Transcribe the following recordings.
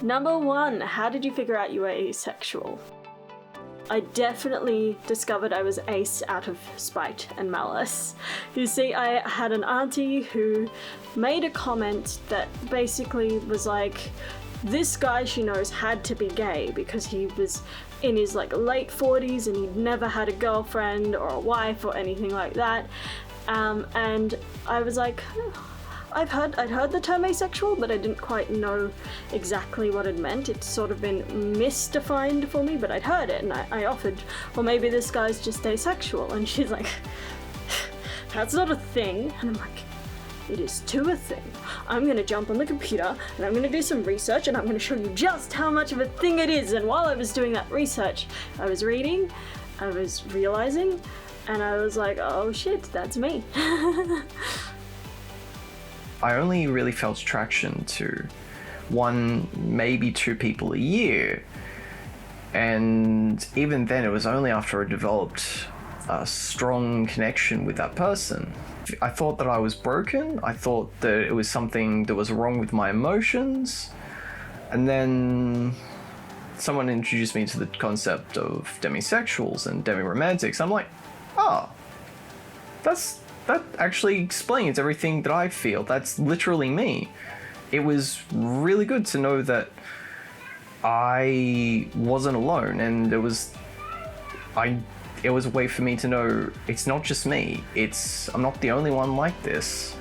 Number 1, how did you figure out you were asexual? I definitely discovered I was ace out of spite and malice. You see, I had an auntie who made a comment that basically was like, this guy she knows had to be gay because he was in his like late 40s and he'd never had a girlfriend or a wife or anything like that. And I was like, I'd heard the term asexual, but I didn't quite know exactly what it meant. It's sort of been misdefined for me, but I'd heard it, and I offered, well, maybe this guy's just asexual. And she's like, that's not a thing. And I'm like, it is too a thing. I'm gonna jump on the computer, and I'm gonna do some research, and I'm gonna show you just how much of a thing it is. And while I was doing that research, I was reading, I was realizing, and I was like, oh shit, that's me. I only really felt attraction to 1, maybe 2 people a year. And even then, it was only after I developed a strong connection with that person. I thought that I was broken. I thought that it was something that was wrong with my emotions. And then someone introduced me to the concept of demisexuals and demiromantics. I'm like, oh, that actually explains everything that I feel. That's literally me. It was really good to know that I wasn't alone, and it was a way for me to know it's not just me. I'm not the only one like this.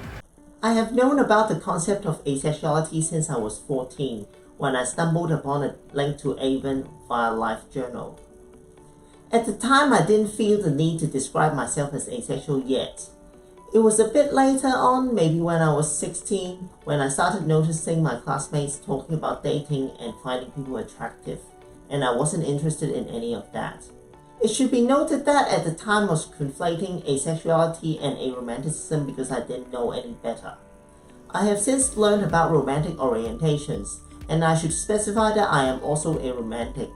I have known about the concept of asexuality since I was 14, when I stumbled upon a link to Avon via LifeJournal. At the time, I didn't feel the need to describe myself as asexual yet. It was a bit later on, maybe when I was 16, when I started noticing my classmates talking about dating and finding people attractive, and I wasn't interested in any of that. It should be noted that at the time I was conflating asexuality and aromanticism because I didn't know any better. I have since learned about romantic orientations, and I should specify that I am also aromantic.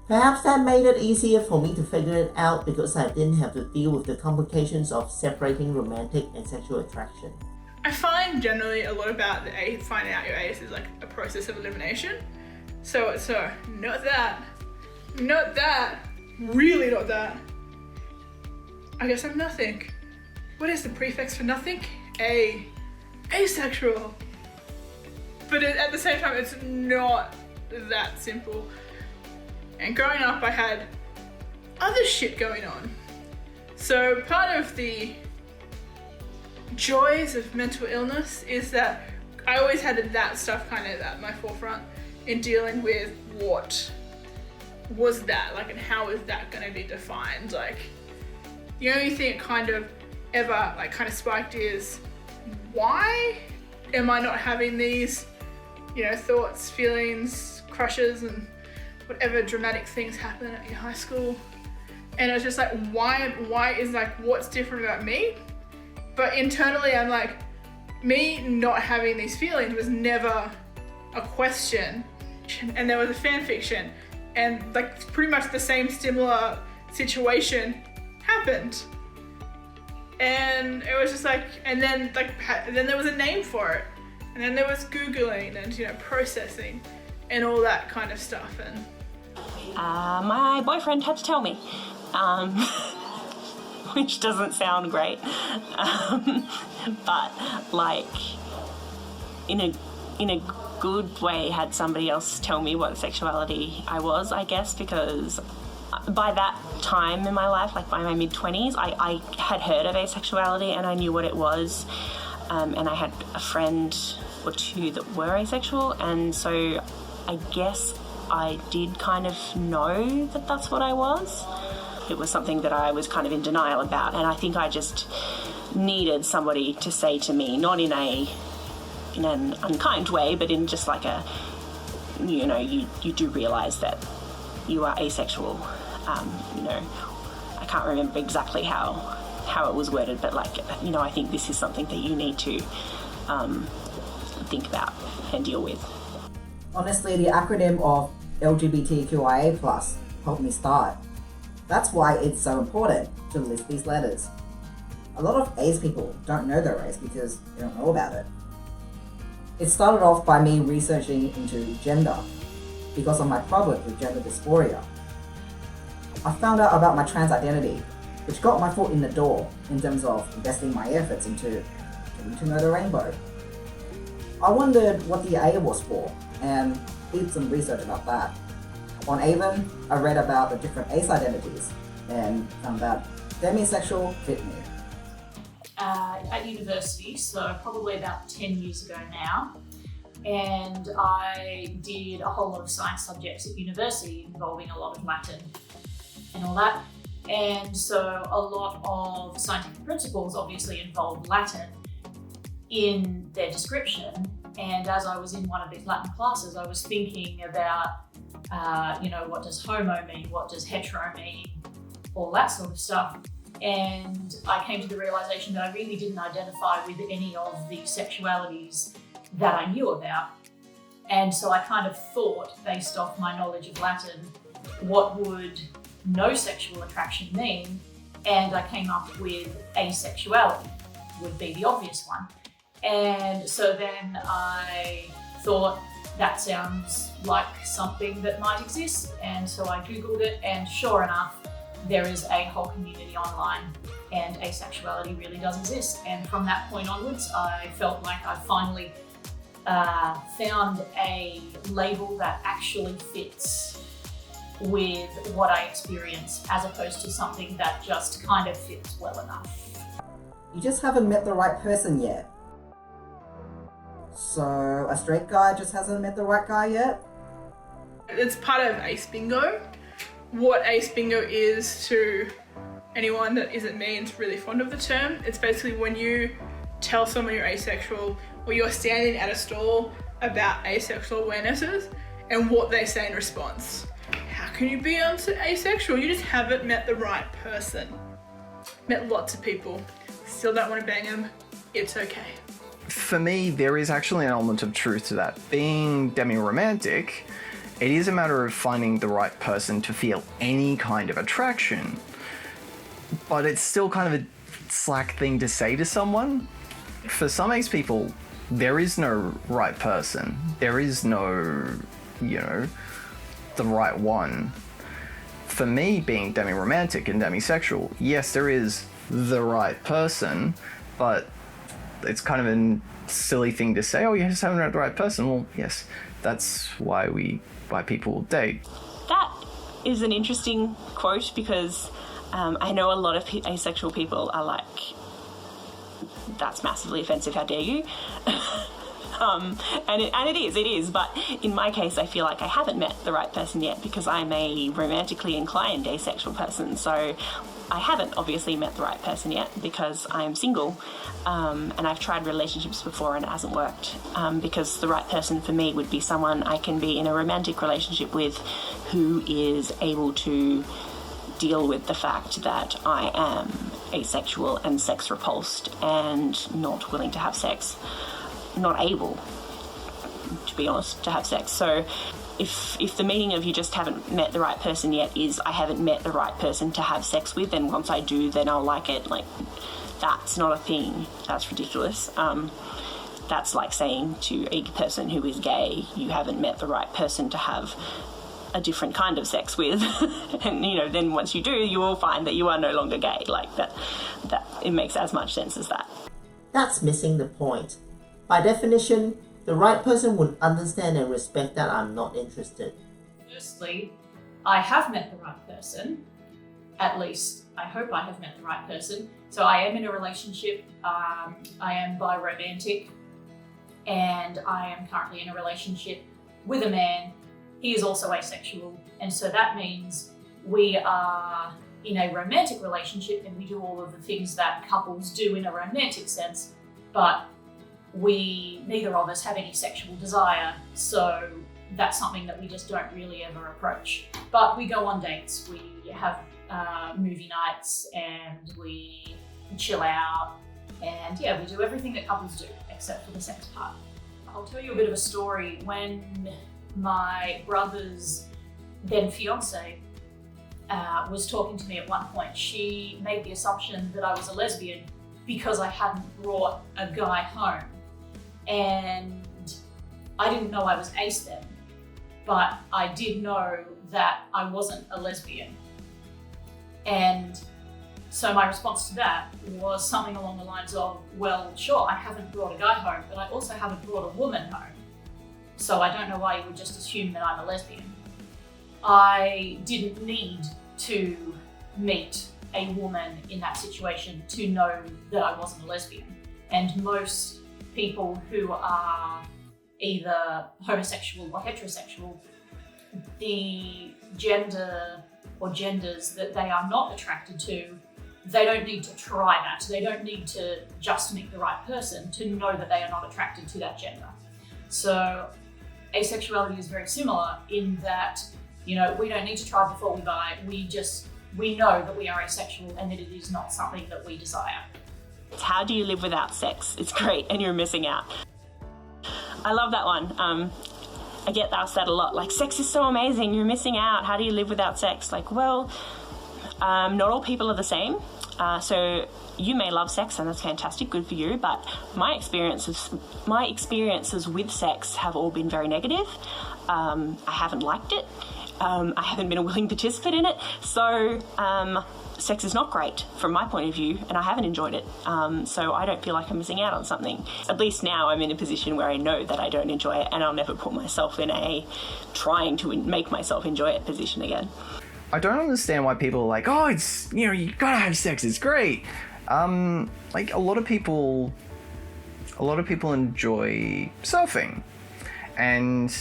Perhaps that made it easier for me to figure it out because I didn't have to deal with the complications of separating romantic and sexual attraction. I find generally a lot about finding out your ace is like a process of elimination. So not that, really not that. I guess I'm nothing. What is the prefix for nothing? Asexual. But at the same time, it's not that simple. And growing up, I had other shit going on. So part of the joys of mental illness is that I always had that stuff kind of at my forefront in dealing with what was that, like, and how is that going to be defined? Like, the only thing it kind of ever like kind of spiked is, why am I not having these, thoughts, feelings, crushes, and whatever dramatic things happen at your high school? And it's just like, why is like, what's different about me? But internally, I'm like, me not having these feelings was never a question. And there was a fan fiction, and like pretty much the same similar situation happened. And it was just like, and then there was a name for it. And then there was Googling and, processing and all that kind of stuff. And my boyfriend had to tell me, which doesn't sound great, but like in a good way, had somebody else tell me what sexuality I was, I guess, because by that time in my life, like by my mid-20s, I had heard of asexuality and I knew what it was, and I had a friend or two that were asexual, and so I guess I did kind of know that that's what I was. It was something that I was kind of in denial about, and I think I just needed somebody to say to me, not in an unkind way, but in just like a, you do realise that you are asexual. I can't remember exactly how it was worded, but like, I think this is something that you need to think about and deal with. Honestly, the acronym of LGBTQIA+ helped me start. That's why it's so important to list these letters. A lot of ace people don't know their race because they don't know about it. It started off by me researching into gender because of my problem with gender dysphoria. I found out about my trans identity, which got my foot in the door in terms of investing my efforts into getting to know the rainbow. I wondered what the A was for and did some research about that. On Avon, I read about the different ace identities and found that demisexual fit me. At university, so probably about 10 years ago now, and I did a whole lot of science subjects at university involving a lot of Latin and all that. And so a lot of scientific principles obviously involve Latin in their description. And as I was in one of these Latin classes, I was thinking about, what does homo mean? What does hetero mean? All that sort of stuff. And I came to the realization that I really didn't identify with any of the sexualities that I knew about. And so I kind of thought, based off my knowledge of Latin, what would no sexual attraction mean? And I came up with asexuality would be the obvious one. And so then I thought, that sounds like something that might exist. And so I Googled it, and sure enough, there is a whole community online, and asexuality really does exist. And from that point onwards, I felt like I finally found a label that actually fits with what I experience, as opposed to something that just kind of fits well enough. You just haven't met the right person yet. So a straight guy just hasn't met the right guy yet? It's part of Ace Bingo. What Ace Bingo is, to anyone that isn't me and is really fond of the term, it's basically when you tell someone you're asexual, or you're standing at a stall about asexual awarenesses, and what they say in response. How can you be asexual? You just haven't met the right person. Met lots of people, still don't want to bang them. It's okay. For me, there is actually an element of truth to that. Being demi-romantic, it is a matter of finding the right person to feel any kind of attraction. But it's still kind of a slack thing to say to someone. For some ace people, there is no right person. There is no, the right one. For me, being demi-romantic and demisexual, yes, there is the right person, but it's kind of a silly thing to say, oh, you just haven't met the right person. Well, yes, that's why people date. That is an interesting quote, because I know a lot of asexual people are like, that's massively offensive, how dare you? And it is, but in my case, I feel like I haven't met the right person yet, because I'm a romantically inclined asexual person, so I haven't obviously met the right person yet because I'm single, and I've tried relationships before and it hasn't worked, because the right person for me would be someone I can be in a romantic relationship with who is able to deal with the fact that I am asexual and sex repulsed and not willing to have sex, not able, to be honest, to have sex. So if the meaning of you just haven't met the right person yet is I haven't met the right person to have sex with, and once I do, then I'll like it, like, that's not a thing. That's ridiculous. That's like saying to a person who is gay, you haven't met the right person to have a different kind of sex with. And, then once you do, you will find that you are no longer gay. Like that it makes as much sense as that. That's missing the point. By definition, the right person would understand and respect that I'm not interested. Firstly, I have met the right person. At least, I hope I have met the right person. So I am in a relationship. I am biromantic, and I am currently in a relationship with a man. He is also asexual, and so that means we are in a romantic relationship, and we do all of the things that couples do in a romantic sense, but neither of us have any sexual desire, so that's something that we just don't really ever approach. But we go on dates, we have movie nights, and we chill out, and we do everything that couples do, except for the sex part. I'll tell you a bit of a story. When my brother's then fiance was talking to me at one point, she made the assumption that I was a lesbian because I hadn't brought a guy home. And I didn't know I was ace then, but I did know that I wasn't a lesbian. And so my response to that was something along the lines of, well, sure, I haven't brought a guy home, but I also haven't brought a woman home. So I don't know why you would just assume that I'm a lesbian. I didn't need to meet a woman in that situation to know that I wasn't a lesbian. And most people who are either homosexual or heterosexual, the gender or genders that they are not attracted to, they don't need to try that. They don't need to just meet the right person to know that they are not attracted to that gender. So asexuality is very similar in that, we don't need to try before we buy. We know that we are asexual and that it is not something that we desire. How do you live without sex? It's great and you're missing out. I love that one. I get asked that a lot. Like, sex is so amazing, you're missing out. How do you live without sex? Like, well, not all people are the same. So you may love sex and that's fantastic, good for you. But my experiences with sex have all been very negative. I haven't liked it. I haven't been a willing participant in it. So sex is not great from my point of view, and I haven't enjoyed it. So I don't feel like I'm missing out on something. At least now I'm in a position where I know that I don't enjoy it, and I'll never put myself in a trying to make myself enjoy it position again. I don't understand why people are like, oh, it's, you gotta have sex, it's great. Like a lot of people enjoy surfing, and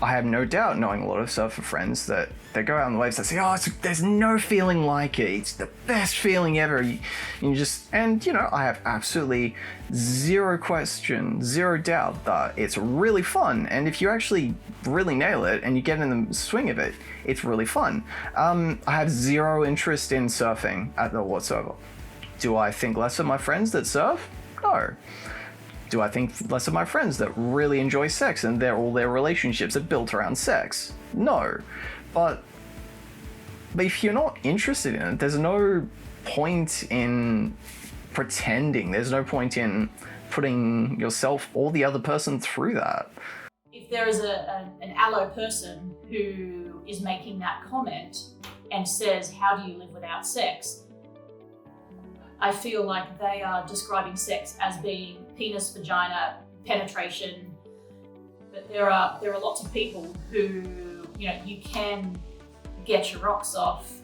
I have no doubt, knowing a lot of surfer friends, that they go out on the waves, they say, oh, there's no feeling like it. It's the best feeling ever. I have absolutely zero question, zero doubt that it's really fun. And if you actually really nail it and you get in the swing of it, it's really fun. I have zero interest in surfing at all whatsoever. Do I think less of my friends that surf? No. Do I think less of my friends that really enjoy sex and all their relationships are built around sex? No. But if you're not interested in it, there's no point in pretending. There's no point in putting yourself or the other person through that. If there is an allo person who is making that comment and says, how do you live without sex? I feel like they are describing sex as being penis, vagina, penetration. But there are lots of people who, you can get your rocks off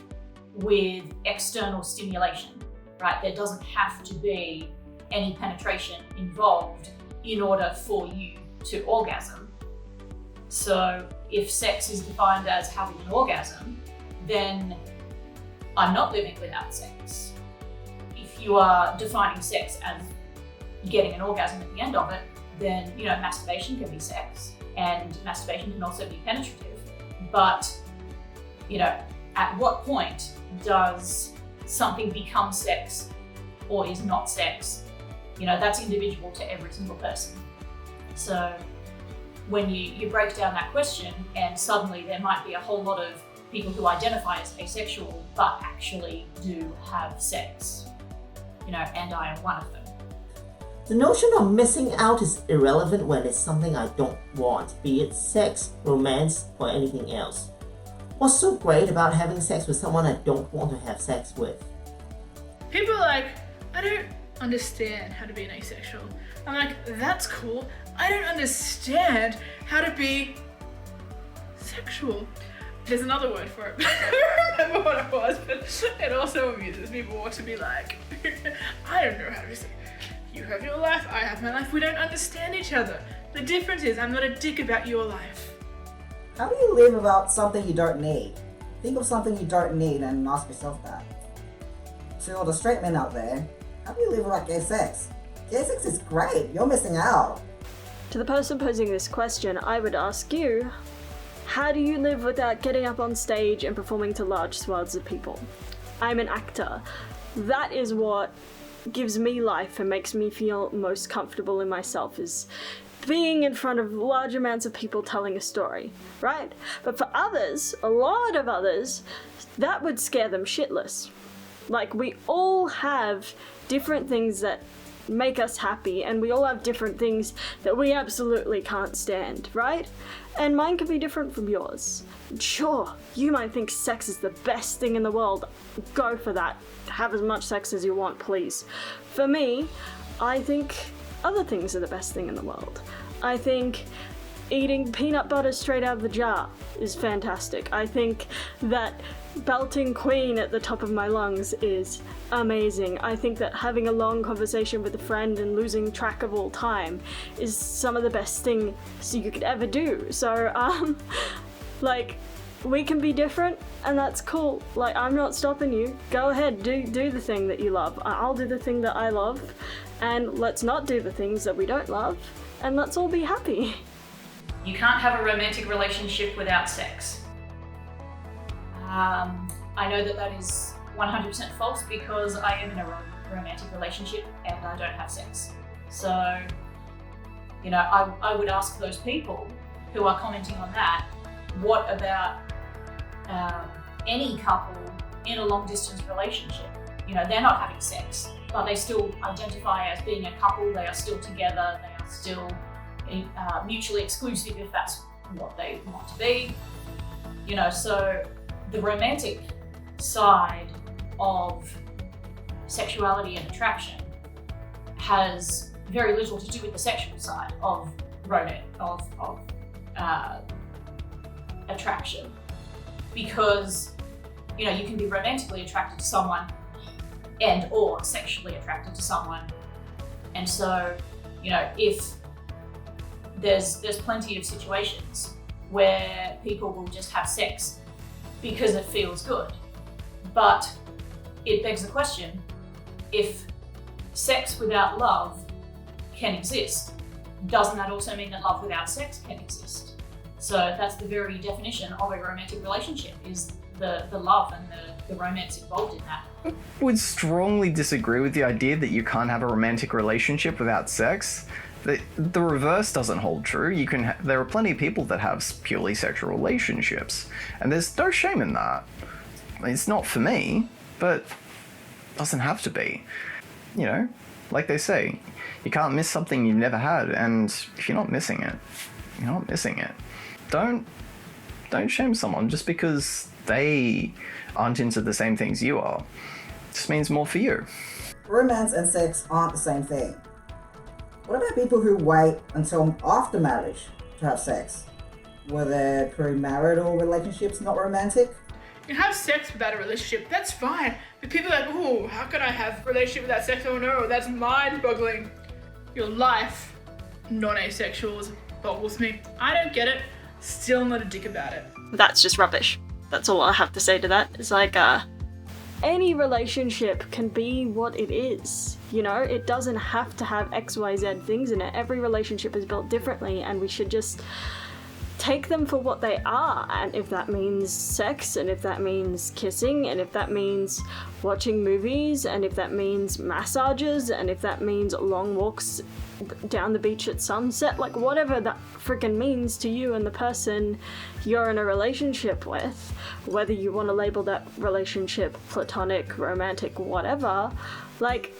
with external stimulation, right? There doesn't have to be any penetration involved in order for you to orgasm. So if sex is defined as having an orgasm, then I'm not living without sex. If you are defining sex as getting an orgasm at the end of it, then masturbation can be sex, and masturbation can also be penetrative. But at what point does something become sex or is not sex? That's individual to every single person. So when you break down that question, and suddenly there might be a whole lot of people who identify as asexual but actually do have sex, and I am one of them. The notion of missing out is irrelevant when it's something I don't want, be it sex, romance, or anything else. What's so great about having sex with someone I don't want to have sex with? People are like, I don't understand how to be an asexual. I'm like, that's cool. I don't understand how to be sexual. There's another word for it, but I don't remember what it was, but it also amuses me more to be like, I don't know how to be sexual. You have your life, I have my life, we don't understand each other. The difference is I'm not a dick about your life. How do you live without something you don't need? Think of something you don't need and ask yourself that. To all the straight men out there, how do you live without gay sex? Gay sex is great, you're missing out. To the person posing this question, I would ask you, how do you live without getting up on stage and performing to large swaths of people? I'm an actor. That is what gives me life and makes me feel most comfortable in myself, is being in front of large amounts of people telling a story, right? But for others, a lot of others, that would scare them shitless. Like, we all have different things that make us happy, and we all have different things that we absolutely can't stand, right? And mine could be different from yours. Sure, you might think sex is the best thing in the world. Go for that. Have as much sex as you want, please. For me, I think other things are the best thing in the world. I think eating peanut butter straight out of the jar is fantastic. I think that belting Queen at the top of my lungs is amazing. I think that having a long conversation with a friend and losing track of all time is some of the best things you could ever do. So, like, we can be different, and that's cool. Like, I'm not stopping you. Go ahead, do the thing that you love. I'll do the thing that I love, and let's not do the things that we don't love, and let's all be happy. You can't have a romantic relationship without sex. I know that is 100% false because I am in a romantic relationship and I don't have sex. So, you know, I would ask those people who are commenting on that, what about any couple in a long distance relationship? You know, they're not having sex, but they still identify as being a couple, they are still together, they are still mutually exclusive if that's what they want to be. You know, so the romantic side of sexuality and attraction has very little to do with the sexual side of attraction, because you know, you can be romantically attracted to someone and or sexually attracted to someone, and so, you know, if there's plenty of situations where people will just have sex because it feels good. But it begs the question, if sex without love can exist, doesn't that also mean that love without sex can exist? So that's the very definition of a romantic relationship, is the love and the romance involved in that. I would strongly disagree with the idea that you can't have a romantic relationship without sex. The reverse doesn't hold true. There are plenty of people that have purely sexual relationships, and there's no shame in that. It's not for me, but it doesn't have to be. You know, like they say, you can't miss something you've never had, and if you're not missing it, you're not missing it. Don't shame someone just because they aren't into the same things you are. It just means more for you. Romance and sex aren't the same thing. What about people who wait until after marriage to have sex? Were their premarital relationships not romantic? You can have sex without a relationship, that's fine. But people are like, oh, how could I have a relationship without sex? Oh no, that's mind-boggling. Your life, non-asexuals, boggles me. I don't get it. Still not a dick about it. That's just rubbish. That's all I have to say to that. It's like, any relationship can be what it is. You know, it doesn't have to have XYZ things in it. Every relationship is built differently, and we should just take them for what they are. And if that means sex, and if that means kissing, and if that means watching movies, and if that means massages, and if that means long walks down the beach at sunset, like whatever that freaking means to you and the person you're in a relationship with, whether you want to label that relationship platonic, romantic, whatever, like,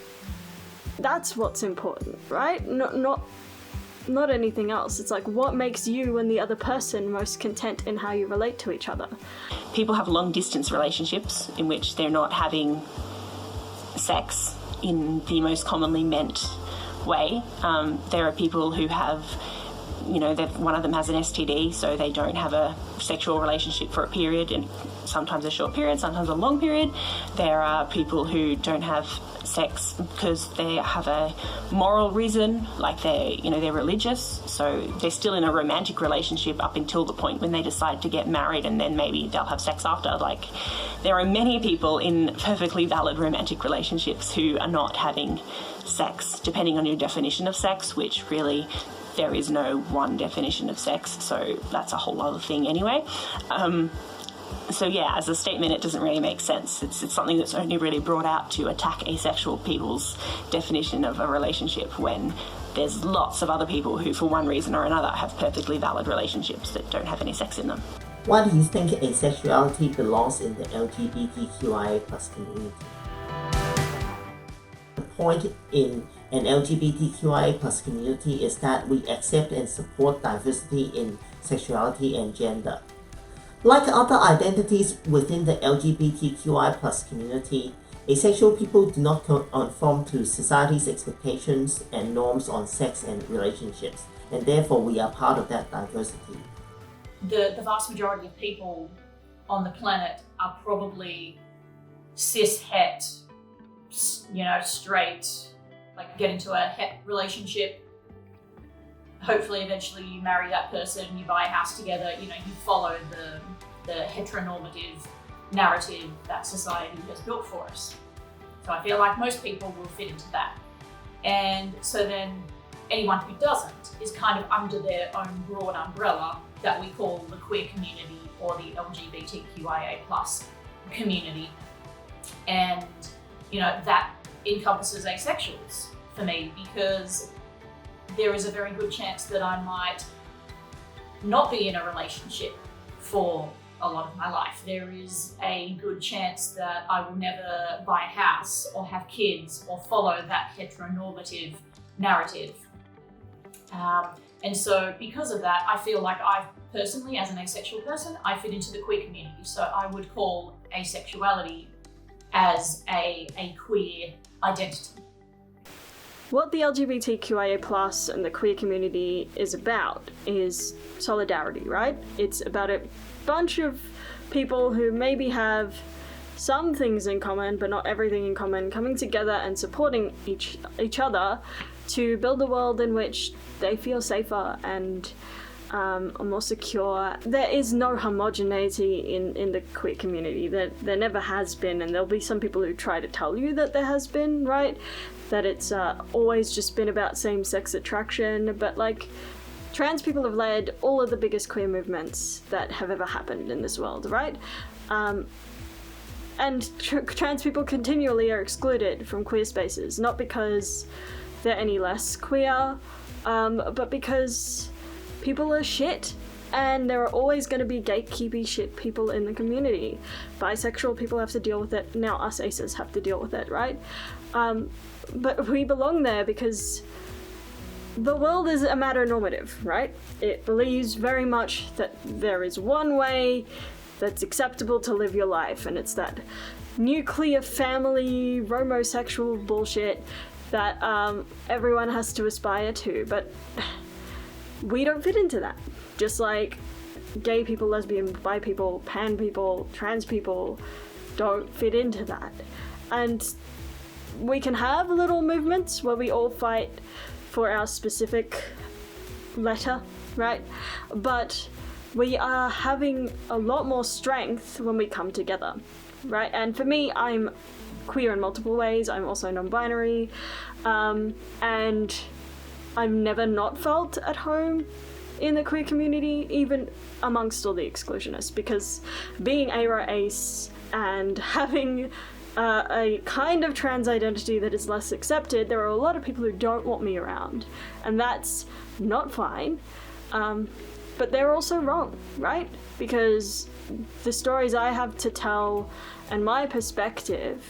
that's what's important, right? Not anything else. It's like, what makes you and the other person most content in how you relate to each other. People have long distance relationships in which they're not having sex in the most commonly meant way. There are people who have, you know, one of them has an STD, so they don't have a sexual relationship for a period, and sometimes a short period, sometimes a long period. There are people who don't have sex because they have a moral reason, like they're religious, so they're still in a romantic relationship up until the point when they decide to get married, and then maybe they'll have sex after. Like, there are many people in perfectly valid romantic relationships who are not having sex, depending on your definition of sex, which really there is no one definition of sex, so that's a whole other thing anyway. So yeah, as a statement, it doesn't really make sense. It's something that's only really brought out to attack asexual people's definition of a relationship, when there's lots of other people who, for one reason or another, have perfectly valid relationships that don't have any sex in them. Why do you think asexuality belongs in the LGBTQIA+ community? The point in and LGBTQIA plus community is that we accept and support diversity in sexuality and gender. Like other identities within the LGBTQI plus community, asexual people do not conform to society's expectations and norms on sex and relationships, and therefore we are part of that diversity. The vast majority of people on the planet are probably cis-het, straight, like get into a het relationship. Hopefully eventually you marry that person, you buy a house together, you follow the heteronormative narrative that society has built for us. So I feel like most people will fit into that. And so then anyone who doesn't is kind of under their own broad umbrella that we call the queer community or the LGBTQIA plus community. And, that encompasses asexuals for me, because there is a very good chance that I might not be in a relationship for a lot of my life. There is a good chance that I will never buy a house or have kids or follow that heteronormative narrative. And so because of that, I feel like I personally, as an asexual person, I fit into the queer community. So I would call asexuality as a queer identity. What the LGBTQIA plus and the queer community is about is solidarity, right? It's about a bunch of people who maybe have some things in common, but not everything in common, coming together and supporting each other to build a world in which they feel safer and more secure. There is no homogeneity in the queer community. There never has been, and there'll be some people who try to tell you that there has been, right? That it's always just been about same-sex attraction, but trans people have led all of the biggest queer movements that have ever happened in this world, right? And trans people continually are excluded from queer spaces, not because they're any less queer, but because people are shit, and there are always going to be gatekeepy shit people in the community. Bisexual people have to deal with it, now us aces have to deal with it, right? But we belong there because the world is a matter normative, right? It believes very much that there is one way that's acceptable to live your life, and it's that nuclear family, homosexual bullshit that everyone has to aspire to, but we don't fit into that. Just like gay people, lesbian, bi people, pan people, trans people don't fit into that. And we can have little movements where we all fight for our specific letter, right? But we are having a lot more strength when we come together, right? And for me, I'm queer in multiple ways. I'm also non-binary, and I'm never not felt at home in the queer community, even amongst all the exclusionists, because being ace and having a kind of trans identity that is less accepted, there are a lot of people who don't want me around, and that's not fine, but they're also wrong, right? Because the stories I have to tell and my perspective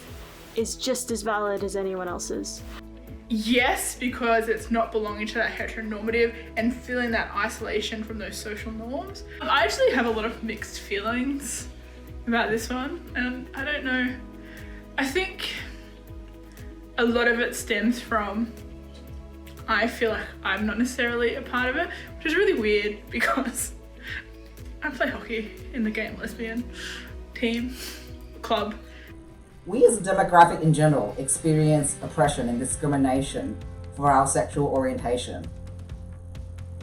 is just as valid as anyone else's. Yes, because it's not belonging to that heteronormative and feeling that isolation from those social norms. I actually have a lot of mixed feelings about this one, and I don't know. I think a lot of it stems from I feel like I'm not necessarily a part of it, which is really weird because I play hockey in the gay and lesbian team, club. We as a demographic in general experience oppression and discrimination for our sexual orientation.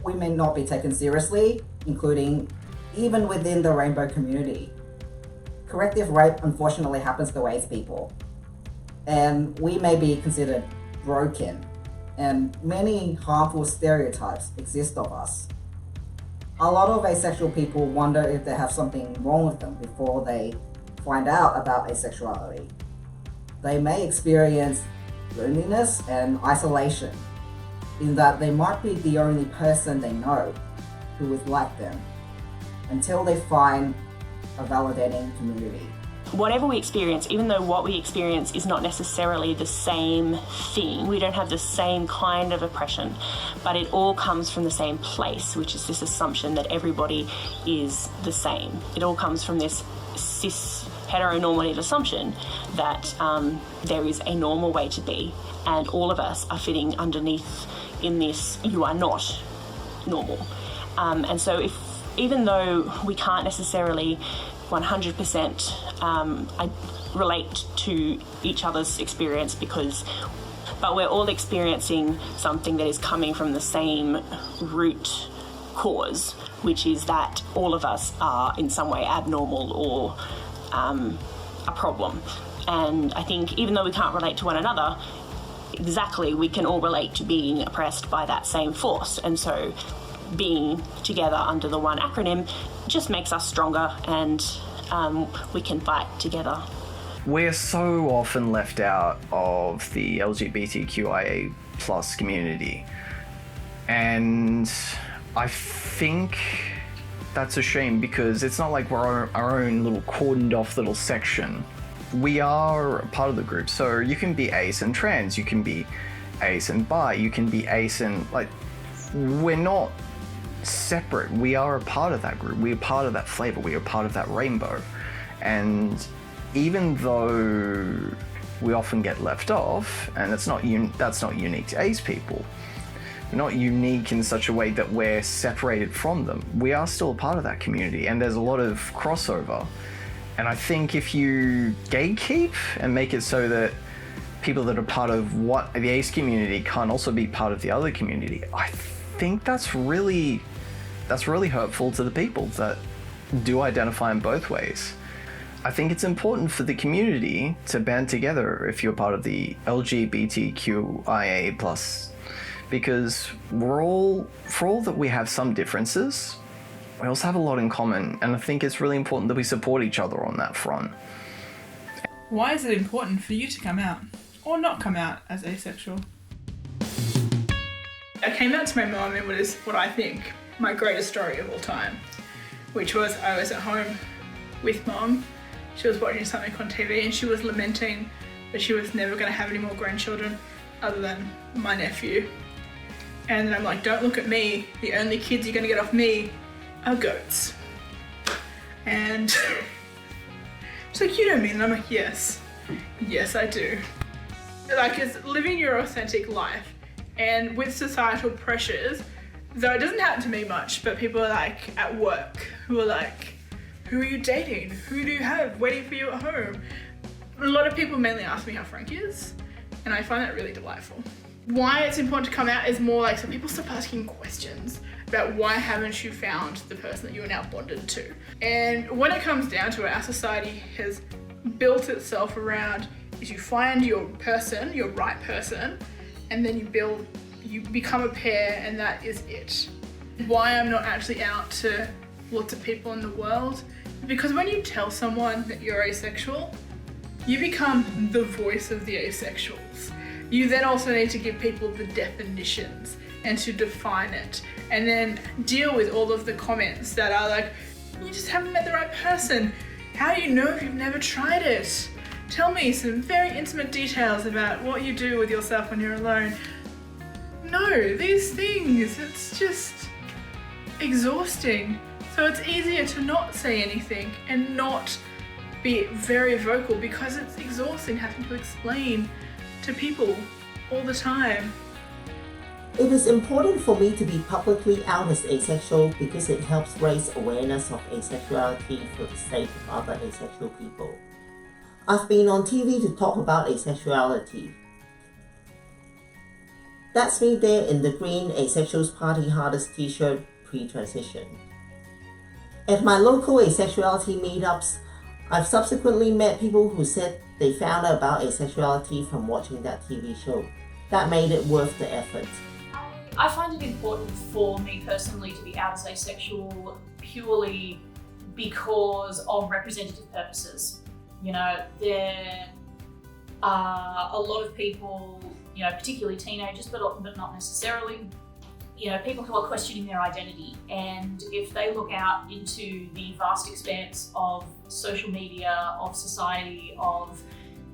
We may not be taken seriously, including even within the rainbow community. Corrective rape unfortunately happens to ace people, and we may be considered broken, and many harmful stereotypes exist of us. A lot of asexual people wonder if they have something wrong with them before they find out about asexuality. They may experience loneliness and isolation, in that they might be the only person they know who is like them, until they find a validating community. whatever we experience, even though what we experience is not necessarily the same thing, we don't have the same kind of oppression, but it all comes from the same place, which is this assumption that everybody is the same. It all comes from this cis heteronormative assumption that there is a normal way to be, and all of us are fitting underneath in this "you are not normal." And so even though we can't necessarily 100% I relate to each other's experience but we're all experiencing something that is coming from the same root cause, which is that all of us are in some way abnormal or a problem. And I think even though we can't relate to one another, exactly, we can all relate to being oppressed by that same force. And so being together under the one acronym just makes us stronger, and we can fight together. We're so often left out of the LGBTQIA plus community, and I think that's a shame, because it's not like we're our own little cordoned off little section. We are a part of the group, so you can be ace and trans, you can be ace and bi, you can be ace and we're not separate. We are a part of that group. We are part of that flavor. We are part of that rainbow. And even though we often get left off, and that's not unique to ace people, we're not unique in such a way that we're separated from them. We are still a part of that community, and there's a lot of crossover. And I think if you gatekeep and make it so that people that are part of what the ace community can't also be part of the other community, I think that's really hurtful to the people that do identify in both ways. I think it's important for the community to band together if you're part of the LGBTQIA+, because for all that we have some differences, we also have a lot in common, and I think it's really important that we support each other on that front. Why is it important for you to come out, or not come out, as asexual? I came out to my mum in what is what I think my greatest story of all time, which was I was at home with mum. She was watching something on TV and she was lamenting that she was never going to have any more grandchildren other than my nephew. And then I'm like, don't look at me. The only kids you're going to get off me are goats. And she's like, you don't mean that? I'm like, yes, I do. Like, it's living your authentic life. And with societal pressures, though it doesn't happen to me much, but people are like at work who are like, who are you dating? Who do you have waiting for you at home? A lot of people mainly ask me how Frank is, and I find that really delightful. Why it's important to come out is more like, so people stop asking questions about why haven't you found the person that you are now bonded to. And when it comes down to it, our society has built itself around is you find your person, your right person, and then you become a pair, and that is it. Why I'm not actually out to lots of people in the world, because when you tell someone that you're asexual, you become the voice of the asexuals. You then also need to give people the definitions and to define it, and then deal with all of the comments that are like, you just haven't met the right person. How do you know if you've never tried it? Tell me some very intimate details about what you do with yourself when you're alone. No, these things, it's just exhausting. So it's easier to not say anything and not be very vocal, because it's exhausting having to explain to people all the time. It is important for me to be publicly out as asexual because it helps raise awareness of asexuality for the sake of other asexual people. I've been on TV to talk about asexuality. That's me there in the green Asexuals Party Hardest t-shirt pre-transition. At my local asexuality meetups, I've subsequently met people who said they found out about asexuality from watching that TV show. That made it worth the effort. I find it important for me personally to be out as asexual purely because of representative purposes. You know, there are a lot of people, you know, particularly teenagers, but not necessarily, people who are questioning their identity, and if they look out into the vast expanse of social media, of society, of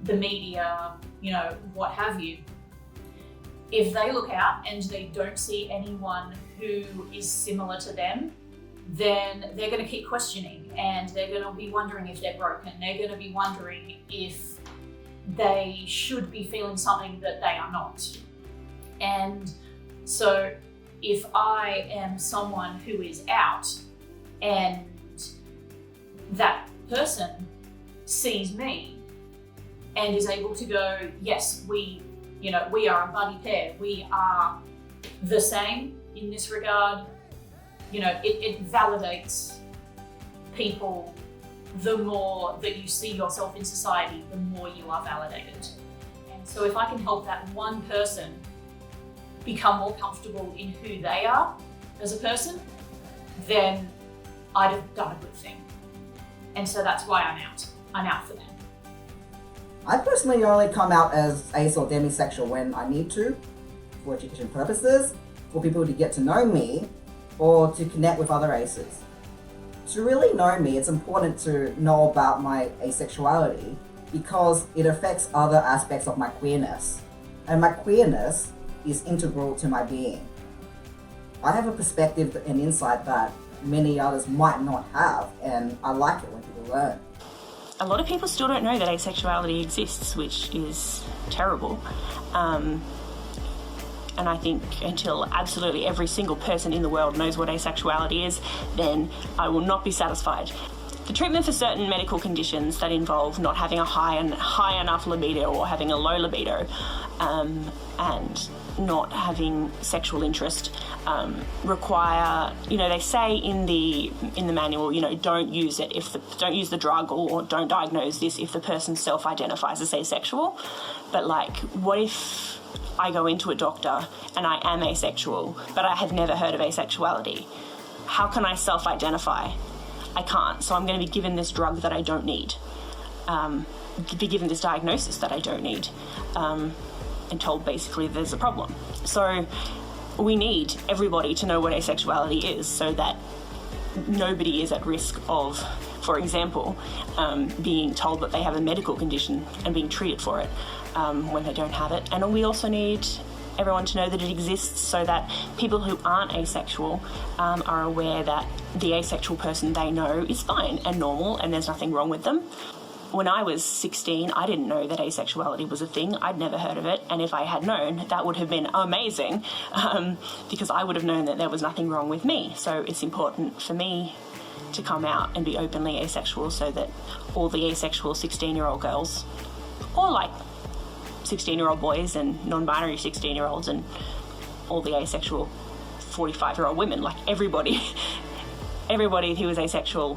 the media, what have you, if they look out and they don't see anyone who is similar to them, then they're going to keep questioning, and they're going to be wondering if they're broken. They're going to be wondering if they should be feeling something that they are not. And so if I am someone who is out and that person sees me and is able to go, yes, we are a buddy pair, we are the same in this regard, it validates people. The more that you see yourself in society, the more you are validated. And so if I can help that one person become more comfortable in who they are as a person, then I'd have done a good thing. And so that's why I'm out. I'm out for them. I personally only come out as ace or demisexual when I need to, for education purposes, for people to get to know me, or to connect with other aces. To really know me, it's important to know about my asexuality because it affects other aspects of my queerness. And my queerness is integral to my being. I have a perspective and insight that many others might not have, and I like it when people learn. A lot of people still don't know that asexuality exists, which is terrible. And I think until absolutely every single person in the world knows what asexuality is, then I will not be satisfied. The treatment for certain medical conditions that involve not having a high enough libido or having a low libido, and not having sexual interest, require, they say in the manual, don't use it don't use the drug, or don't diagnose this if the person self-identifies as asexual. But what if I go into a doctor and I am asexual, but I have never heard of asexuality? How can I self-identify? I can't, so I'm going to be given this drug that I don't need, be given this diagnosis that I don't need, and told basically there's a problem. So we need everybody to know what asexuality is so that nobody is at risk of, for example, being told that they have a medical condition and being treated for it when they don't have it. And we also need everyone to know that it exists so that people who aren't asexual are aware that the asexual person they know is fine and normal and there's nothing wrong with them. When I was 16, I didn't know that asexuality was a thing. I'd never heard of it, and if I had known, that would have been amazing, because I would have known that there was nothing wrong with me. So it's important for me to come out and be openly asexual so that all the asexual 16-year-old girls, or 16-year-old boys and non-binary 16-year-olds and all the asexual 45-year-old women, everybody who is asexual,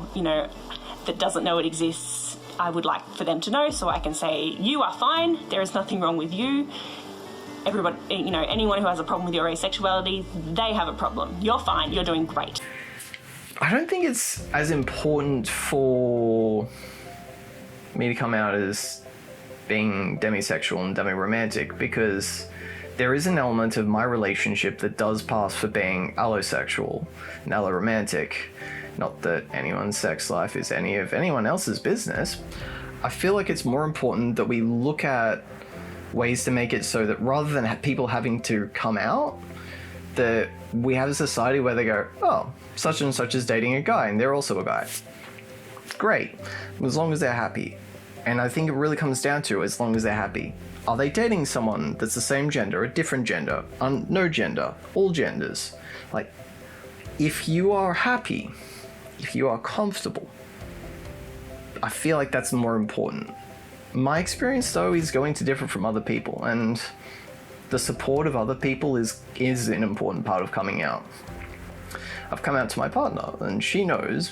that doesn't know it exists, I would like for them to know so I can say, you are fine, there is nothing wrong with you. Everybody, anyone who has a problem with your asexuality, they have a problem. You're fine, you're doing great. I don't think it's as important for me to come out as being demisexual and demi-romantic, because there is an element of my relationship that does pass for being allosexual and alloromantic. Not that anyone's sex life is any of anyone else's business. I feel like it's more important that we look at ways to make it so that rather than people having to come out, that we have a society where they go, oh, such and such is dating a guy and they're also a guy. Great, as long as they're happy. And I think it really comes down to as long as they're happy. Are they dating someone that's the same gender, a different gender, no gender, all genders? If you are happy, if you are comfortable, I feel like that's more important. My experience, though, is going to differ from other people, and the support of other people is an important part of coming out. I've come out to my partner, and she knows.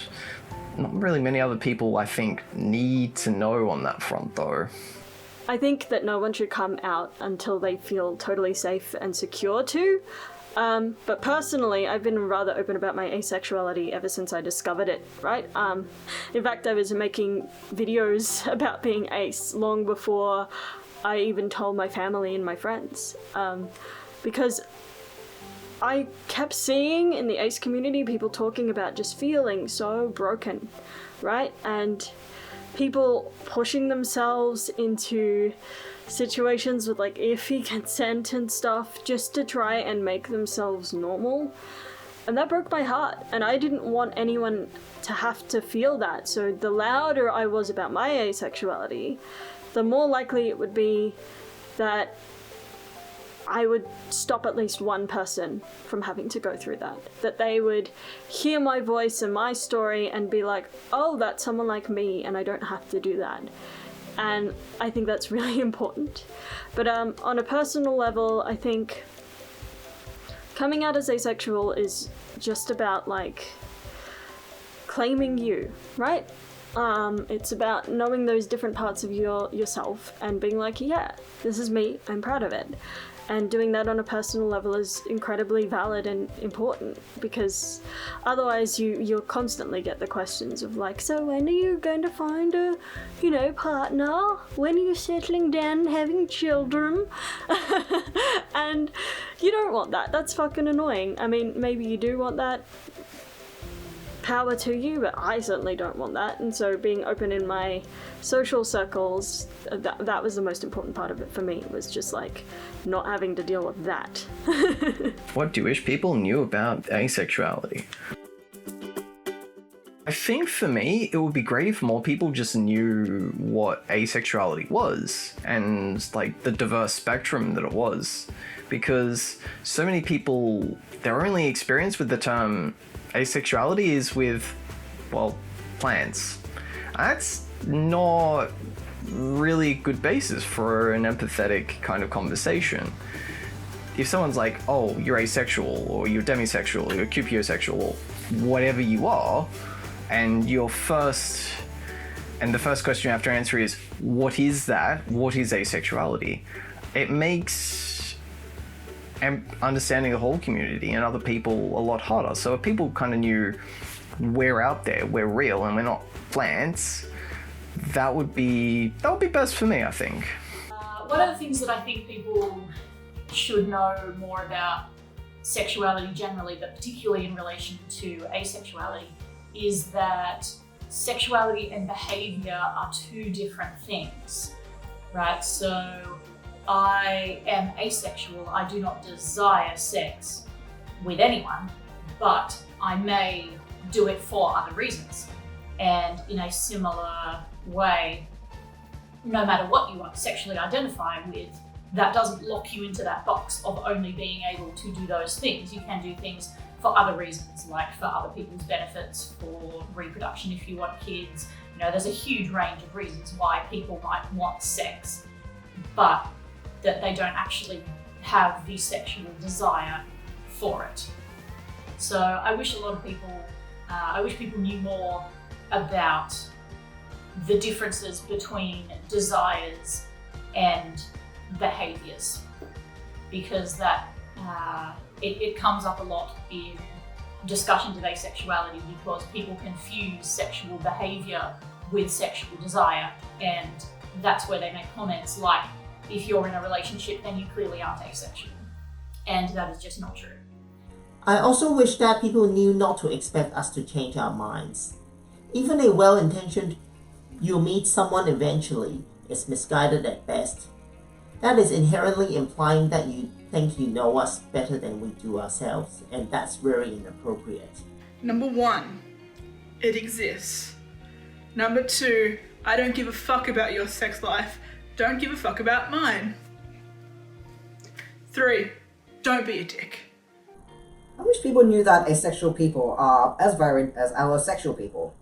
Not really many other people, I think, need to know on that front, though. I think that no one should come out until they feel totally safe and secure to. But personally, I've been rather open about my asexuality ever since I discovered it, right? In fact, I was making videos about being ace long before I even told my family and my friends. Because I kept seeing in the ace community people talking about just feeling so broken, right? And people pushing themselves into situations with like iffy consent and stuff just to try and make themselves normal. And that broke my heart, and I didn't want anyone to have to feel that. So the louder I was about my asexuality, the more likely it would be that I would stop at least one person from having to go through that. That they would hear my voice and my story and be like, oh, that's someone like me, and I don't have to do that. And I think that's really important. But on a personal level, I think coming out as asexual is just about like claiming you, right? It's about knowing those different parts of yourself and being like, yeah, this is me, I'm proud of it. And doing that on a personal level is incredibly valid and important, because otherwise you'll constantly get the questions of like, so when are you going to find a, partner? When are you settling down and having children? And you don't want that. That's fucking annoying. I mean, maybe you do want that. Power to you, but I certainly don't want that. And so being open in my social circles, that was the most important part of it for me, was just like not having to deal with that. What do you wish people knew about asexuality? I think for me, it would be great if more people just knew what asexuality was and like the diverse spectrum that it was, because so many people, their only experience with the term asexuality is with, well, plants. That's not really a good basis for an empathetic kind of conversation. If someone's like, oh, you're asexual, or you're demisexual, or you're cupiosexual, or whatever you are, and the first question you have to answer is, what is that? What is asexuality? It makes understanding the whole community and other people a lot harder. So if people kind of knew we're out there, we're real, and we're not plants, that would be best for me, I think. One of the things that I think people should know more about sexuality generally, but particularly in relation to asexuality, is that sexuality and behavior are two different things, right? So I am asexual. I do not desire sex with anyone, but I may do it for other reasons. And in a similar way, no matter what you sexually identify with, that doesn't lock you into that box of only being able to do those things. You can do things for other reasons, like for other people's benefits, for reproduction if you want kids. There's a huge range of reasons why people might want sex, but that they don't actually have the sexual desire for it. So I wish people knew more about the differences between desires and behaviors, because that it comes up a lot in discussions of asexuality, because people confuse sexual behavior with sexual desire, and that's where they make comments like, if you're in a relationship, then you clearly aren't asexual. And that is just not true. I also wish that people knew not to expect us to change our minds. Even a well-intentioned "you'll meet someone eventually" is misguided at best. That is inherently implying that you think you know us better than we do ourselves, and that's very inappropriate. Number 1, it exists. Number 2, I don't give a fuck about your sex life. Don't give a fuck about mine. 3, don't be a dick. I wish people knew that asexual people are as varied as allosexual people.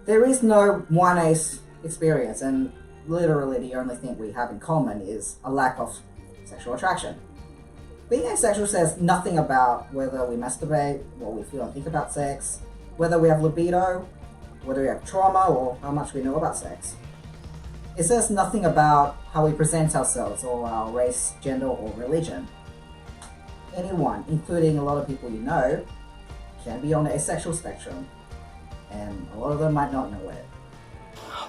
There is no one ace experience, and literally the only thing we have in common is a lack of sexual attraction. Being asexual says nothing about whether we masturbate, what we feel and think about sex, whether we have libido, whether we have trauma, or how much we know about sex. It says nothing about how we present ourselves, or our race, gender, or religion. Anyone, including a lot of people you know, can be on the asexual spectrum, and a lot of them might not know it.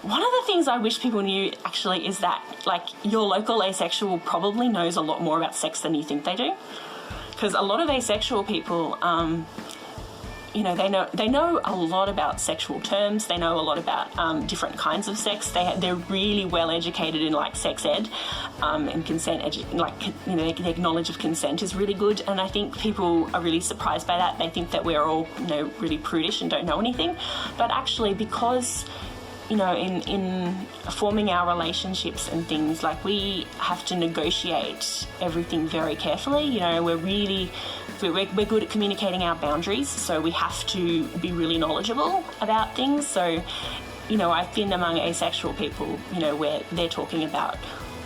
One of the things I wish people knew actually is that, like, your local asexual probably knows a lot more about sex than you think they do. because a lot of asexual people, you know, they know a lot about sexual terms. They know a lot about different kinds of sex. They're really well educated in like sex ed and consent. You know, their knowledge of consent is really good. And I think people are really surprised by that. They think that we're all, you know, really prudish and don't know anything. But actually, because, you know, in forming our relationships and things, like, we have to negotiate everything very carefully. You know, we're good at communicating our boundaries, so we have to be really knowledgeable about things. So, you know, I've been among asexual people, you know, where they're talking about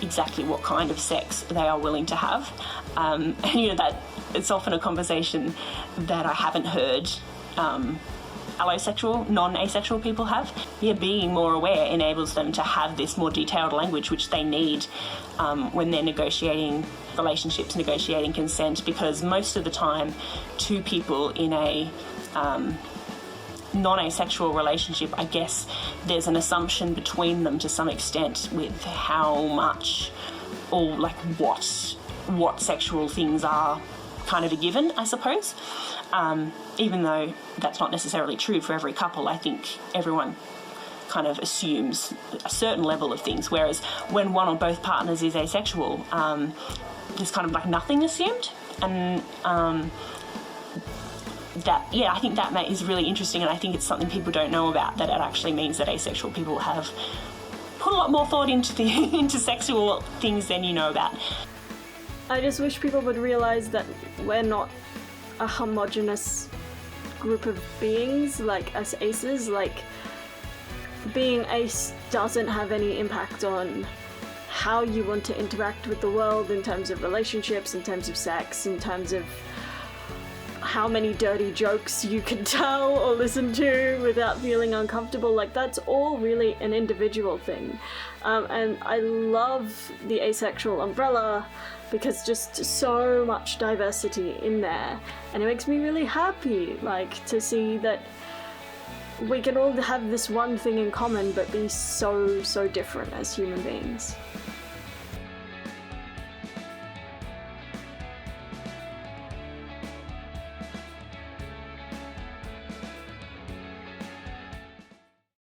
exactly what kind of sex they are willing to have. And, you know, that it's often a conversation that I haven't heard allosexual, non-asexual people have. Yeah, being more aware enables them to have this more detailed language which they need when they're negotiating relationships, negotiating consent, because most of the time two people in a non-asexual relationship, I guess there's an assumption between them to some extent with how much or like what sexual things are kind of a given, I suppose. Even though that's not necessarily true for every couple, I think everyone kind of assumes a certain level of things, whereas when one or both partners is asexual, there's kind of like nothing assumed. And I think that is really interesting, and I think it's something people don't know about, that it actually means that asexual people have put a lot more thought into into sexual things than you know about. I just wish people would realize that we're not a homogenous group of beings, like as aces. Like, being ace doesn't have any impact on how you want to interact with the world in terms of relationships, in terms of sex, in terms of how many dirty jokes you can tell or listen to without feeling uncomfortable. Like, that's all really an individual thing. And I love the asexual umbrella because just so much diversity in there, and it makes me really happy, like, to see that we can all have this one thing in common but be so different as human beings.